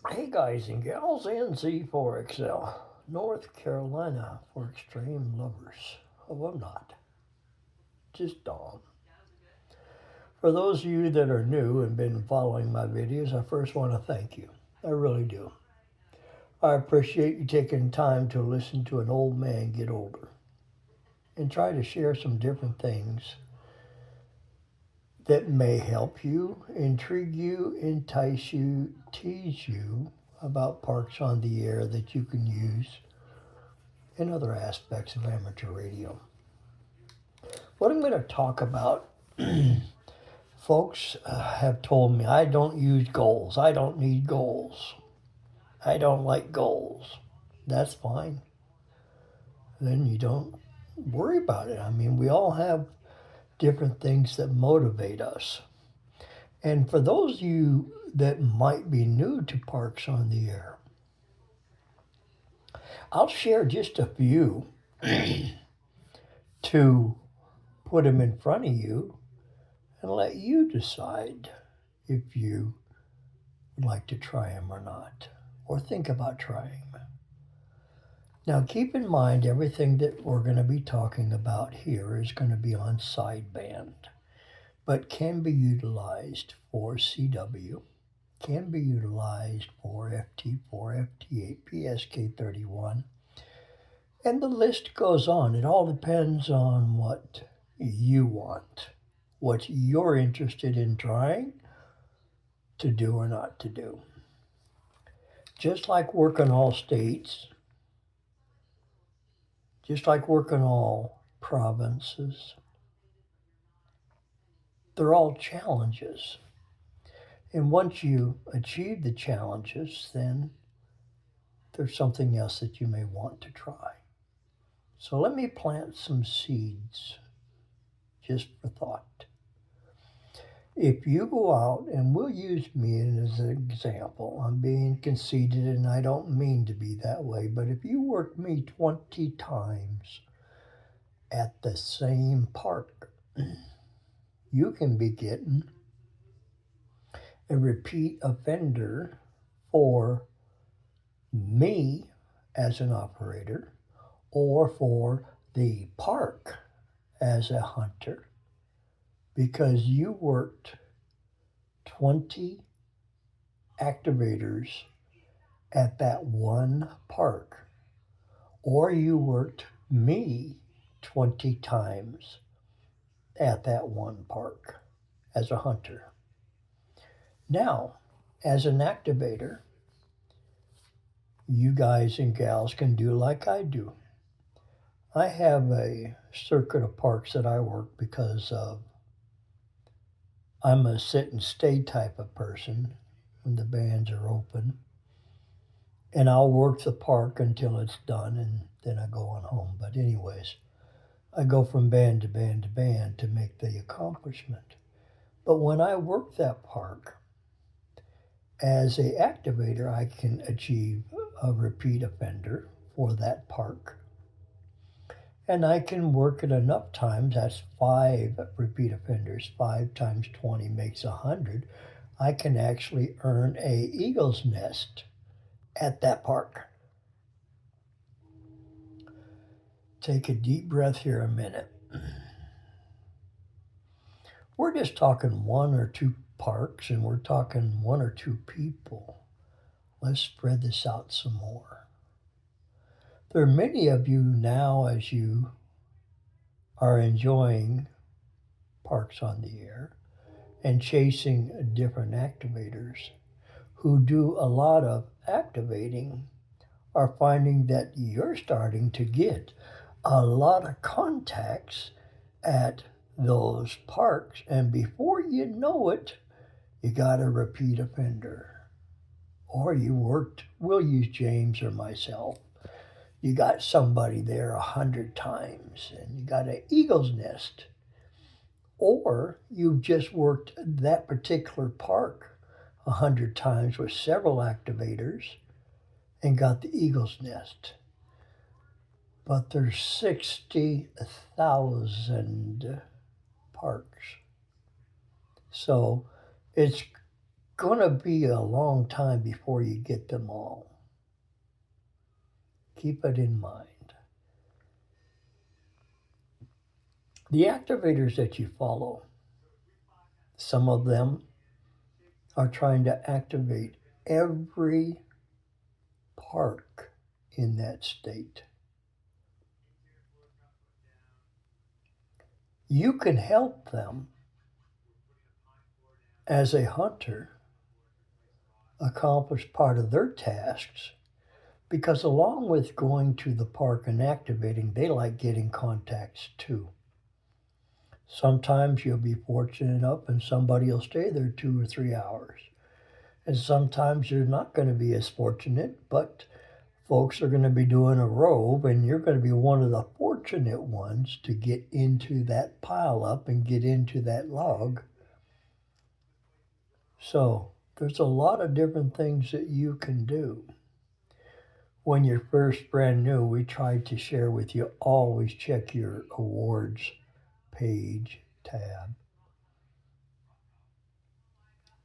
Hey guys and gals, NC4XL, North Carolina for extreme lovers. Oh, I'm not, just Dom. For those of you that are new and been following my videos, I first want to thank you. I really do. I appreciate you taking time to listen to an old man get older and try to share some different things that may help you, intrigue you, entice you, tease you about parks on the air that you can use in other aspects of amateur radio. What I'm going to talk about, folks have told me I don't use goals. I don't need goals. I don't like goals. That's fine. Then you don't worry about it. I mean, we all have different things that motivate us. And for those of you that might be new to Parks on the Air, I'll share just a few to put them in front of you and let you decide if you would like to try them or not, or think about trying them. Now, keep in mind everything that we're going to be talking about here is going to be on sideband, but can be utilized for CW, can be utilized for FT4, FT8, PSK31, and the list goes on. It all depends on what you want, what you're interested in trying to do or not to do. Just like working all states, just like working all provinces, they're all challenges. And once you achieve the challenges, then there's something else that you may want to try. So let me plant some seeds just for thought. If you go out, and we'll use me as an example, I'm being conceited and I don't mean to be that way, but if you work me 20 times at the same park, you can be getting a repeat offender for me as an operator or for the park as a hunter because you worked 20 activators at that one park, or you worked me 20 times at that one park as a hunter. Now, as an activator, you guys and gals can do like I do. I have a circuit of parks that I work because I'm a sit and stay type of person when the bands are open. And I'll work the park until it's done and then I go on home. But anyways, I go from band to band to band to make the accomplishment. But when I work that park as a activator, I can achieve a repeat offender for that park. And I can work it enough times, that's 5 repeat offenders, 5 times 20 makes 100. I can actually earn a eagle's nest at that park. Take a deep breath here a minute. We're just talking 1 or 2 parks and we're talking 1 or 2 people. Let's spread this out some more. There are many of you now, as you are enjoying Parks on the Air and chasing different activators who do a lot of activating, are finding that you're starting to get a lot of contacts at those parks, and before you know it, you got a repeat offender. Or you worked, we'll use James or myself, you got somebody there 100 times and you got an eagle's nest. Or you've just worked that particular park 100 times with several activators and got the eagle's nest. But there's 60,000 parks. So it's going to be a long time before you get them all. Keep it in mind. The activators that you follow, some of them are trying to activate every park in that state. You can help them as a hunter accomplish part of their tasks because along with going to the park and activating, they like getting contacts too. Sometimes you'll be fortunate enough and somebody will stay there 2 or 3 hours. And sometimes you're not going to be as fortunate, but folks are going to be doing a rove and you're going to be one of the fortunate ones to get into that pile up and get into that log. So there's a lot of different things that you can do. When you're first brand new, we tried to share with you, always check your awards page tab.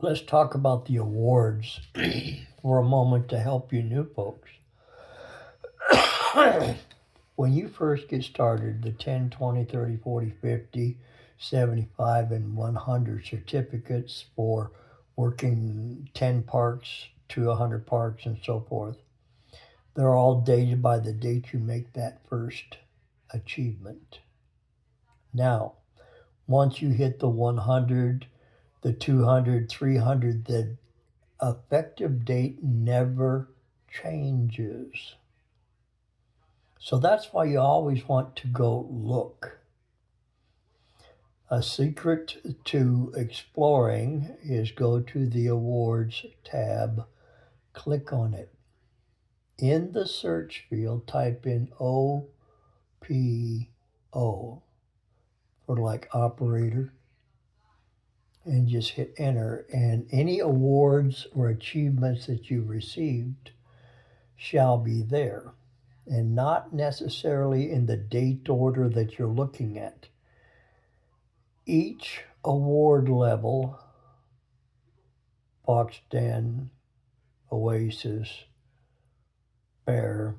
Let's talk about the awards for a moment to help you new folks. When you first get started, the 10, 20, 30, 40, 50, 75, and 100 certificates for working 10 parks to 100 parks and so forth, they're all dated by the date you make that first achievement. Now, once you hit the 100, the 200, 300, the effective date never changes. So that's why you always want to go look. A secret to exploring is go to the awards tab, click on it. In the search field, type in OPO for like operator and just hit enter. And any awards or achievements that you received shall be there and not necessarily in the date order that you're looking at. Each award level, Box Den, Oasis, Bear,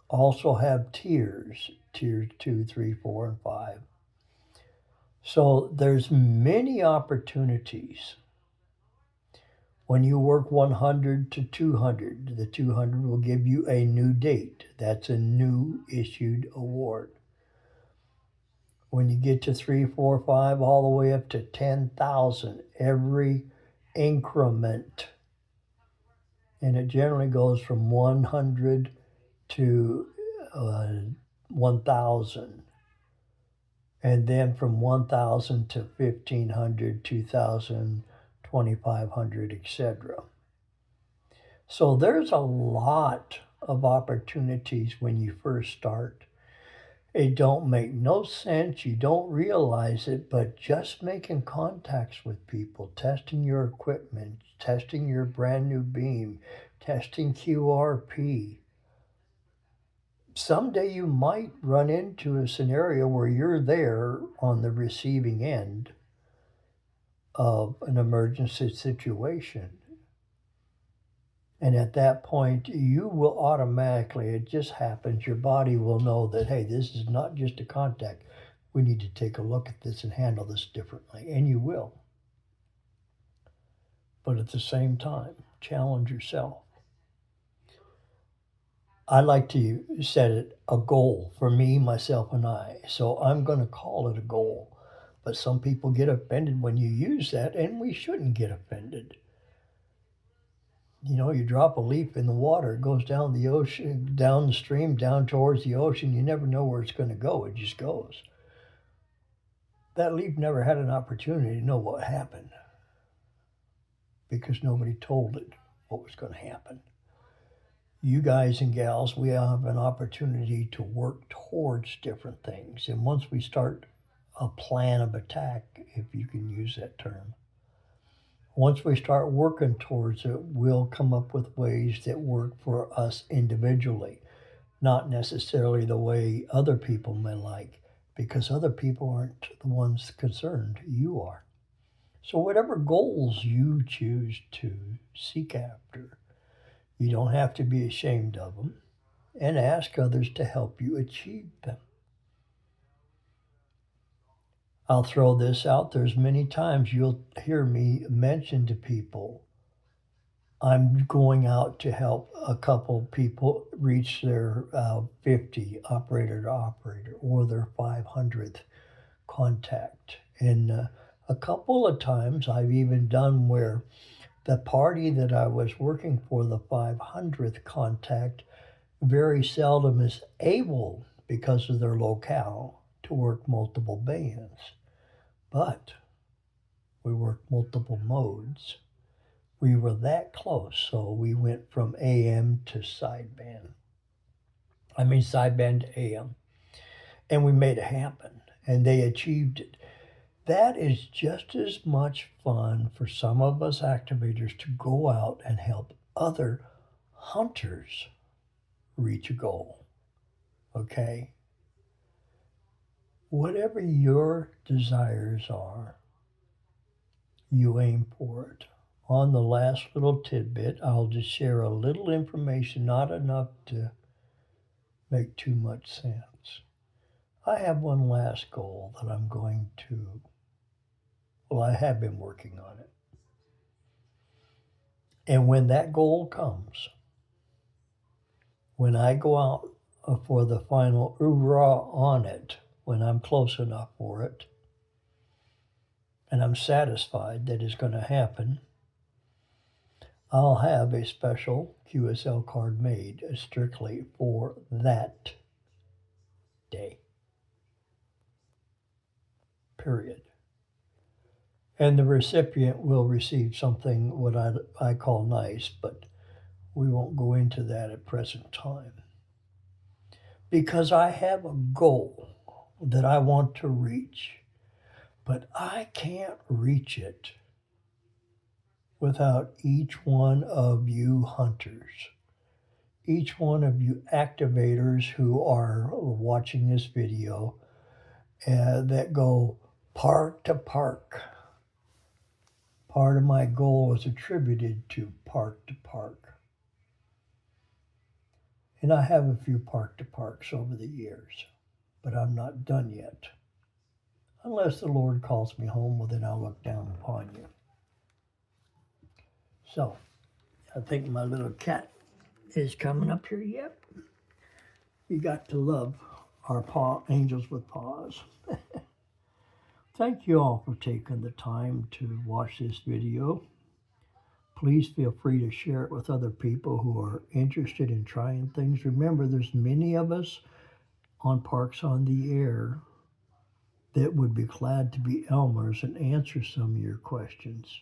also have tiers 2, 3, 4, and 5. So there's many opportunities. When you work 100 to 200, the 200 will give you a new date. That's a new issued award. When you get to 3, 4, 5, all the way up to 10,000, every increment, and it generally goes from 100 to 1,000, and then from 1,000 to 1,500, 2,000, 2,500, etc. So there's a lot of opportunities when you first start. It don't make no sense, you don't realize it, but just making contacts with people, testing your equipment, testing your brand new beam, testing QRP. Someday you might run into a scenario where you're there on the receiving end of an emergency situation. And at that point, you will automatically, it just happens, your body will know that, hey, this is not just a contact. We need to take a look at this and handle this differently. And you will. But at the same time, challenge yourself. I like to set it a goal for me, myself, and I. So I'm going to call it a goal. But some people get offended when you use that, and we shouldn't get offended. You know, you drop a leaf in the water, it goes down the ocean, down the stream, down towards the ocean. You never know where it's going to go. It just goes. That leaf never had an opportunity to know what happened because nobody told it what was going to happen. You guys and gals, we have an opportunity to work towards different things. And once we start a plan of attack, if you can use that term, once we start working towards it, we'll come up with ways that work for us individually, not necessarily the way other people may like, because other people aren't the ones concerned. You are. So, whatever goals you choose to seek after, you don't have to be ashamed of them and ask others to help you achieve them. I'll throw this out. There's many times you'll hear me mention to people, I'm going out to help a couple people reach their 50 operator to operator or their 500th contact. And a couple of times I've even done where the party that I was working for, the 500th contact, very seldom is able, because of their locale, to work multiple bands. But we worked multiple modes. We were that close, so we went from AM to sideband. Sideband to AM. And we made it happen, and they achieved it. That is just as much fun for some of us activators to go out and help other hunters reach a goal. Okay? Whatever your desires are, you aim for it. On the last little tidbit, I'll just share a little information, not enough to make too much sense. I have one last goal that I'm going to, I have been working on it. And when that goal comes, when I go out for the final hoorah on it, when I'm close enough for it, and I'm satisfied that it's going to happen, I'll have a special QSL card made strictly for that day. Period. And the recipient will receive something what I call nice, but we won't go into that at present time. Because I have a goal that I want to reach, but I can't reach it without each one of you hunters, each one of you activators who are watching this video that go park to park. Part of my goal is attributed to park to park. And I have a few park to parks over the years, but I'm not done yet. Unless the Lord calls me home, well, then I'll look down upon you. So, I think my little cat is coming up here. Yep. You got to love our angels with paws. Thank you all for taking the time to watch this video. Please feel free to share it with other people who are interested in trying things. Remember, there's many of us on Parks on the Air that would be glad to be Elmers and answer some of your questions.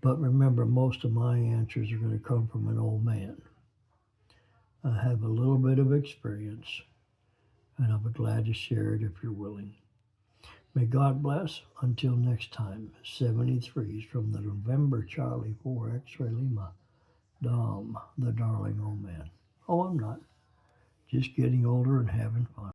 But remember, most of my answers are going to come from an old man. I have a little bit of experience, and I'll be glad to share it if you're willing. May God bless. Until next time, 73s from the November Charlie 4 X-Ray Lima. Dom, the darling old man. Oh, I'm not. Just getting older and having fun.